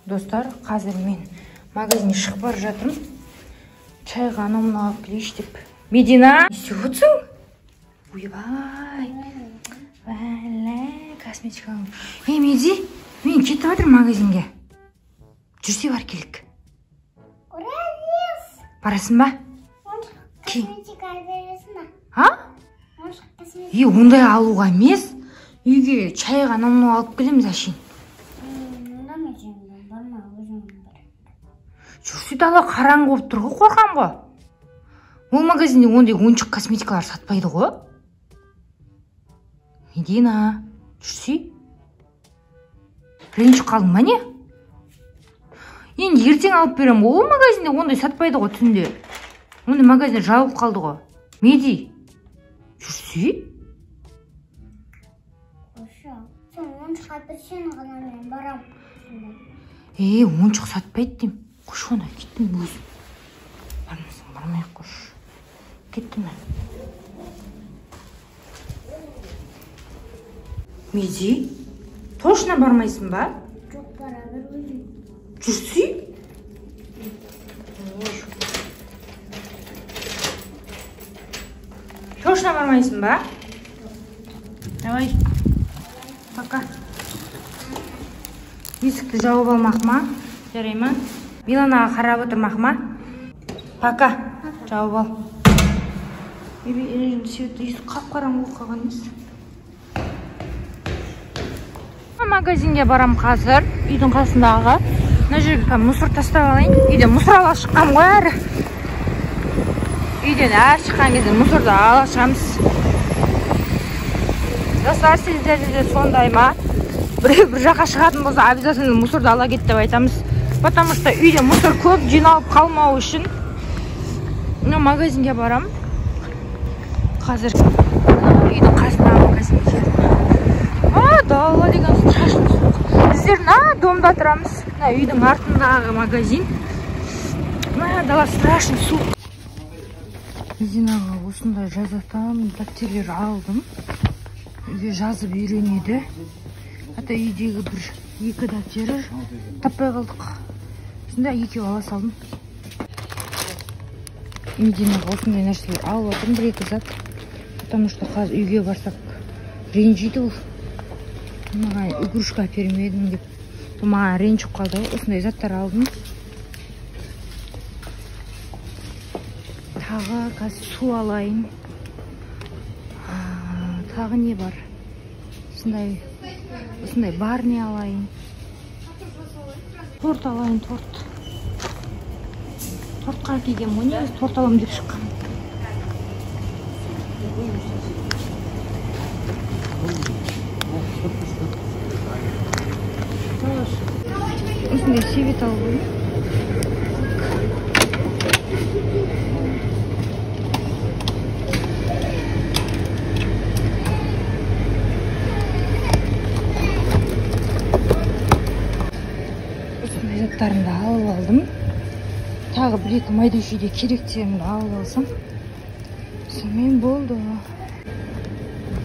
Достар, қазір мен магазинге шығып бара жатырмын. Чайға анау-мынау алып келейінші деп. Медина, не істеп отырсың? Ойбай. Косметика. Меди, мен кетіп жатырмын магазинге. Жүрсе бар келік. Барасың ба? Косметика бересің ба? Ондай алуға емес. Үйге чайға анау-мынау алып келеміз әшейін. Жүрсе дала қараңғы болып тұр ғой, қорқам ғой. Ол магазинде ондай ойыншық косметикалар сатпайды ғой. Медина, жүрсе. Ренжіп қалдың ба не? Енді ертең алып берем. Ол магазинде ондай сатпайды ғой түнде. Ондай магазинде жауып қалды ғой. Меди, жүрсе. Сен ойыншық әперсен ғана мен барам. Ойыншық сатпайды дейм. Қош оны, кеттім өзім. Бармасың, бармайық қош. Кеттім мен. Меди, точно бармайсың ба? Жоқ, бара бер өзім. Жүрсе? Точно бармайсың ба? Давай. Пока. Есікті жауып алмақ ма? Жарай ма? Миланаға қарап отырмақ ма? Пока. Жауып ал. Есік қап-қараң болып қалған емес. Магазинге барам қазір. Үйдің қасындағы. Мына жерге мұсыр тастап алайын. Үйден мұсыр ала шыққам ғой әрі. Үйден әр шыққан кезде мұсырды ала шығамыз. Достар, сіздер де сондай ма? Бір жаққа шығатын болса, обязательно мұсырды ала кет деп айтамыз. Потому что үйде мұсыр көп жиналып қалмау үшін. Магазинге барам. Қазір үйдің қасындағы магазинге келдім. Дала деген страшно суық. Біздер домда тұрамыз. Үйдің артындағы магазин. Дала страшно суық. Мединаға осындай жазатам дәптерлер алдым. Үйге жазып үйренеді. Ата үйдегі екі дәптері таппай қалдық. Сонда екеу ала салдым. Мединаға осындай нәрселер алып отырмын, бір-екі зат. Потому что қазір үйге барсақ ренжиді ол. Маған игрушка әпермедің деп. Маған ренжіп қалды. Осындай заттар алдым. Тағы қазір су алайын. Тағы не бар? Осындай бар не алайын. Торт алайын, торт. Тортқа келген ғой, не торт алам деп шыққам. Осындай себет алып қойым. Осындай заттарымды алып алдым. Тағы бір-екі майда шүйде керектерімді алып алсам. Сонымен болды.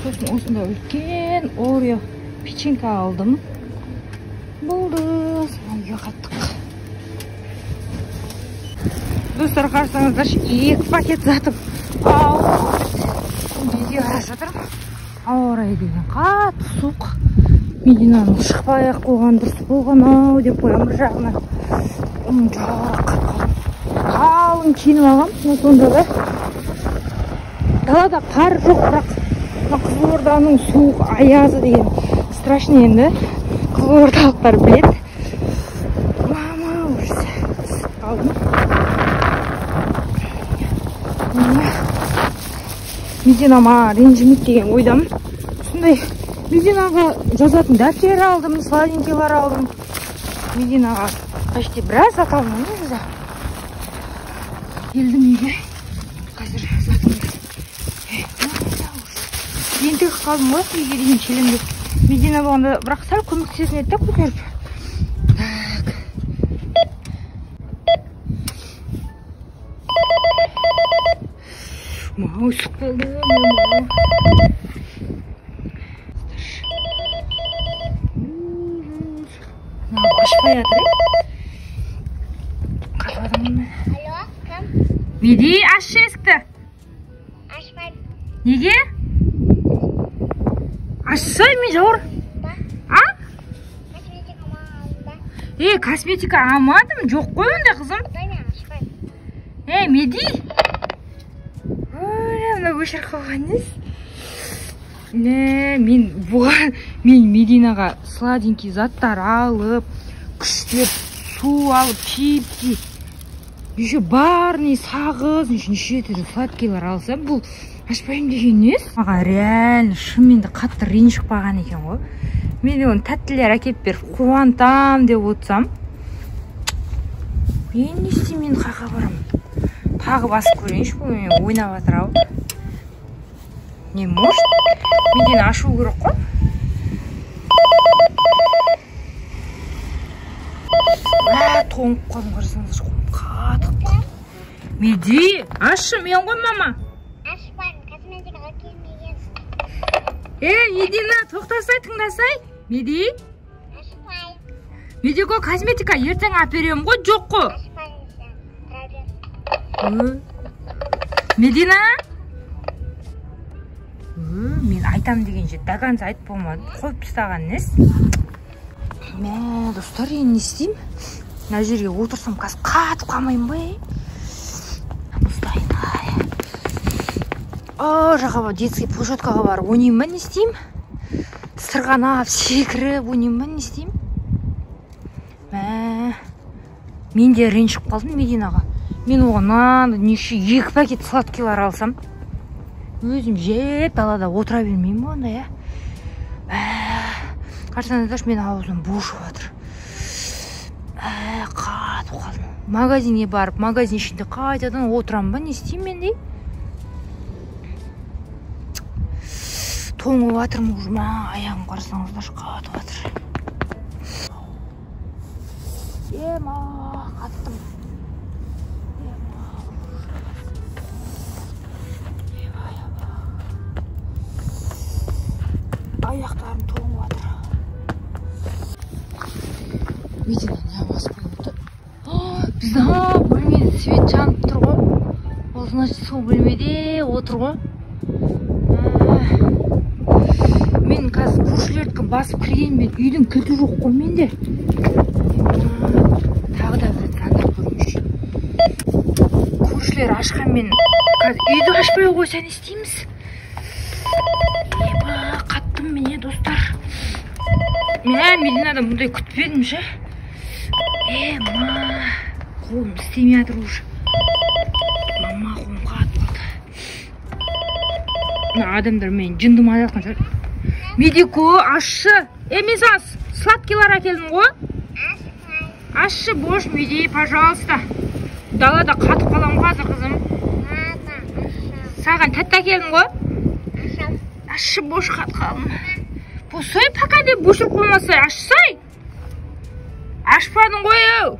Сосын осындай үлкен Орео печенька алдым. Болды. Үйге қайттық. Достар, қарсаңыздаршы, 2 пакет затып үйге бара жатырмын. Ауа райы деген қатты суық. Мединаның шықпай-ақ қойған дұрыс болған-ау деп қоямын бір жағынан. Жоқ, қалың киініп алғам. Сонда да далада қар жоқ, бірақ Қызылорданың суық аязы деген страшный енді. Қызылордалықтар біледі. Мама, ұрсы қалдым. Мединама ренжімейді деген ойдамын. Сондай Мединаға жазатын дәптер алдым, сладенькилар алдым. Мединаға почти біраз зат алдым негізі. Келдім үйге. Қазір затымды. Ентігі қалдым ғой, үйге дейін челемдеп. Медина болғанда бірақ сәл көмектесетін еді көтеріп. Мау, үсіп қалды. Ашпай жатыр. Алло, кім? Меди, ашшы есікті. Ашпайды. Неге? Ашсай мен жауыр. А? Косметика маған. Косметика алмадым. Жоқ қой онда қызым. Мен ашпайды. Меди. Мына өшір қалған ес. Мен Мединаға сладенький заттар алып, күштеп, су алып, чипси, еще барный, сағыз, неше түрлі сладкилар алсам, бұл ашпаймын деген нес? Маған реально шынымен де қатты ренжіп қалған екен ғой. Мен оны тәттілер әкеп беріп қуантам деп отырсам, мен не істеймін, мен қайға барамын? Тағы басып көрейінші, бұл мен ойнап жатыр ау. Не может? Медина ашу керек қой. Тоңып қалдым, қарасаңыз қатып. Меди, ашы мен ғой мама. Ашпаймын, косметикаға келмеген. Медина, тоқтасай, тыңдасай. Меди. Ашпаймын. Медико косметика ертең әперем ғой, жоқ қой. Ашпаймын. Медина. Мен айтам дегенше даганыз айтып болмады. Қойып тастаған нес? Мә, достар, енді не істеймін? Мына жерге отырсам қазір қатып қалмайын ба? Ұстайын. Жаққа детский площадкаға барып ойнайын ба, не істеймін? Сырғанап, секіріп ойнайын ба, не істеймін? Мен де ренжіп қалдым Мединаға. Мен оған неше 2 пакет сладкилар алсам, өзім жеп далада отыра бермеймін ба онда, Қарсаңыздашы, мен аузым бушып жатыр. Қатып қалдым. Магазинге барып, магазин ішінде қайтадан отырам ба, не істеймін мен дей? Тоңып жатырмын уже, аяғым қарсаңыздашы қатып жатыр. Қаттым. Аяқтарым тоңып жатыр. Медина не басып қойып отыр. Біздің бөлмеде свет жанып тұр ғой. Ол значит сол бөлмеде отыр ғой. Мен қазір көршілердікі басып кіргенмен үйдің кілті жоқ қой менде. Тағы да бір сандырып көрмеші. Көршілер ашқанмен қазір үйді ашпай қойса не істейміз? Қаттым мене, достар. Мен Мединадан бұндай күтпедім ше. Қолым істемей жатыр уже. Мама, қолым қатып қалды. Адамдар мен жындым айтқан шығар. Медико, ашшы. Мен саған сладкилар әкелдім ғой. Ашшы, бош, Меди, пожалуйста. Далада қатып қалам қазір, қызым. Саған тәтті әкелдім ғой. Ашшы, бош қатып қалдым. Босай, пока деп бөшір қоймасай, ашсай. Ашпадың ғой, еу.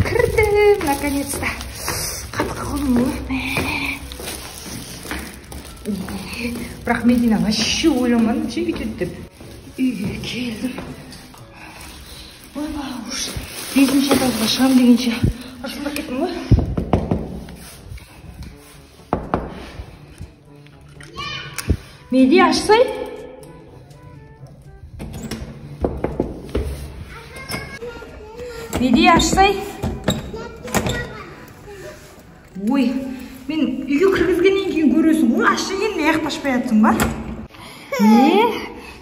Кірдім, наконец-то. Қатып қалдым ғой. Бірақ Медина вообще ойламадым, ше бүйтеді деп. Үйге келдім. Ойбай, уж 5-ші этажға шығам дегенше ашылып кеттім ғой. Меди, ашсай. Меди, ашсай. Ой, мен үйге кіргізгеннен кейін көресің ғой, ашшы енді аяқ ашпай жатсың ба?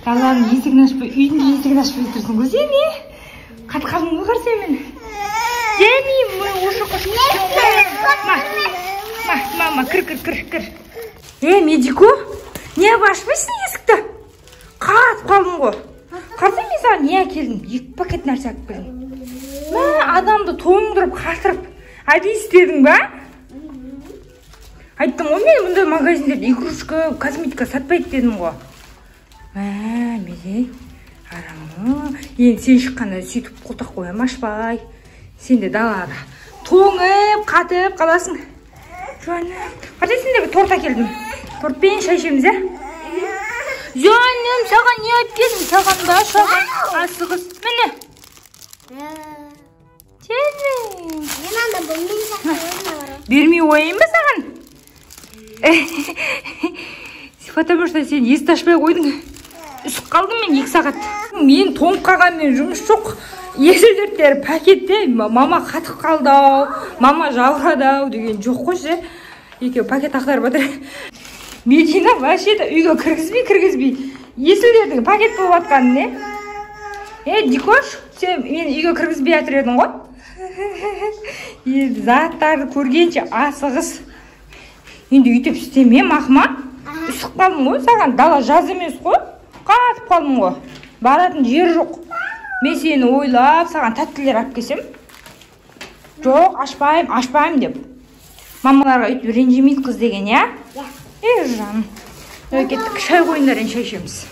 Даланың есігін ашпай, үйдің есігін ашпай тұрсың ғой сен, қатып қалдың ғой қарсай мен. Дәни, осы мама, кір. Медико, не ашпайсың есікті? Қатып қалдың ғой. Қарсай мен саған не әкелдім? 2 пакет нәрсе әкеліп келдім. Адамды тоңдырып, қатырып, әдейі істедің ба? Айттым ғой мен мұндай магазиндерде игрушка, косметика сатпайды дедім ғой. Меди, қараңғы. Енді сен шыққанда сөйтіп қолтақ қоям, ашпай. Сен де далада тоңып, қатып қаласың. Қарсай, сен де бір торт әкелдім. Торпен шай ішеміз, ә? Жаным, саған не айтып келдім? Саған да шаған асығыз. Міне. Жаным. Бермей ойын ба саған? Потому что сен есті ашпай қойдың. Үсіп қалдым мен 2 сағат. Мен тоңып қалғанмен жұмыс жоқ. Есілдерттері пакетте мама қатып қалды, мама жаурады деген жоқ қойшы. Екеу пакет ақтарып отыр. Медина вообще үйге кіргізбей. Есілдердің пакет болып атқаны не? Дикош, сен мен үйге кіргізбей атыр едің ғой? Заттарды көргенше асығыз. Енді үйтіп істеме, мақма. Үсіп қалдым ғой, саған дала жаз емес қой. Қатып қалдым ғой. Баратын жер жоқ. Мен сені ойлап, саған тәттілер алып келсем. Жоқ, ашпайым деп. Мамаларға үйтіп ренжімейді қыз деген, я? Жаным. Кеттік, шай қойындар шай ішеміз.